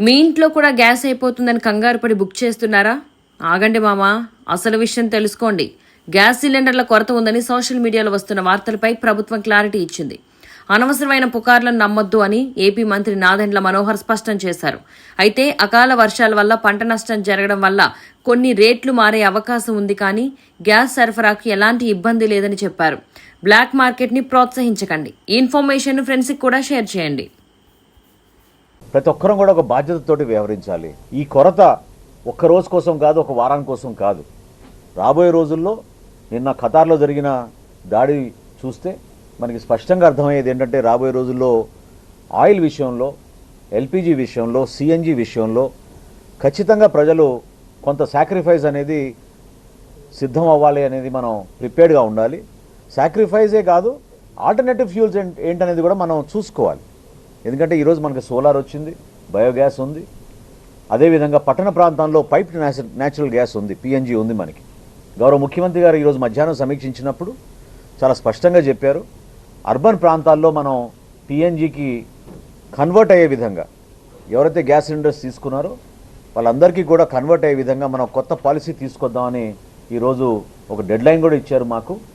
మీ ఇంట్లో కూడా గ్యాస్ అయిపోతుందని కంగారు పడి బుక్ చేస్తున్నారా? ఆగండి మామా, అసలు విషయం తెలుసుకోండి. గ్యాస్ సిలిండర్ల కొరత ఉందని సోషల్ మీడియాలో వస్తున్న వార్తలపై ప్రభుత్వం క్లారిటీ ఇచ్చింది. అనవసరమైన పుకార్లను నమ్మొద్దు అని ఏపీ మంత్రి నాదెండ్ల మనోహర్ స్పష్టం చేశారు. అయితే అకాల వర్షాల వల్ల పంట నష్టం జరగడం వల్ల కొన్ని రేట్లు మారే అవకాశం ఉంది, కానీ గ్యాస్ సరఫరాకు ఎలాంటి ఇబ్బంది లేదని చెప్పారు. బ్లాక్ మార్కెట్ని ప్రోత్సహించకండి. ఈ ఇన్ఫర్మేషన్ ఫ్రెండ్స్కి కూడా షేర్ చేయండి. ప్రతి ఒక్కరం కూడా ఒక బాధ్యతతోటి వ్యవహరించాలి. ఈ కొరత ఒక్క రోజు కోసం కాదు, ఒక వారం కోసం కాదు. రాబోయే రోజుల్లో నిన్న ఖతార్లో జరిగిన దాడి చూస్తే మనకి స్పష్టంగా అర్థమయ్యేది ఏంటంటే, రాబోయే రోజుల్లో ఆయిల్ విషయంలో, ఎల్పిజి విషయంలో, సిఎన్జి విషయంలో ఖచ్చితంగా ప్రజలు కొంత సాక్రిఫైస్ అనేది సిద్ధం అవ్వాలి అనేది మనం ప్రిపేర్డ్గా ఉండాలి. సాక్రిఫైజే కాదు, ఆల్టర్నేటివ్ ఫ్యూల్స్ ఏంటనేది కూడా మనం చూసుకోవాలి. ఎందుకంటే ఈరోజు మనకి సోలార్ వచ్చింది, బయోగ్యాస్ ఉంది, అదేవిధంగా పట్టణ ప్రాంతాల్లో పైప్డ్ న్యాచురల్ గ్యాస్ ఉంది, పిఎన్జి ఉంది. మనకి గౌరవ ముఖ్యమంత్రి గారు ఈరోజు మధ్యాహ్నం సమీక్షించినప్పుడు చాలా స్పష్టంగా చెప్పారు, అర్బన్ ప్రాంతాల్లో మనం పిఎన్జికి కన్వర్ట్ అయ్యే విధంగా ఎవరైతే గ్యాస్ సిలిండర్స్ తీసుకున్నారో వాళ్ళందరికీ కూడా కన్వర్ట్ అయ్యే విధంగా మనం కొత్త పాలసీ తీసుకొద్దామని ఈరోజు ఒక డెడ్ లైన్ కూడా ఇచ్చారు మాకు.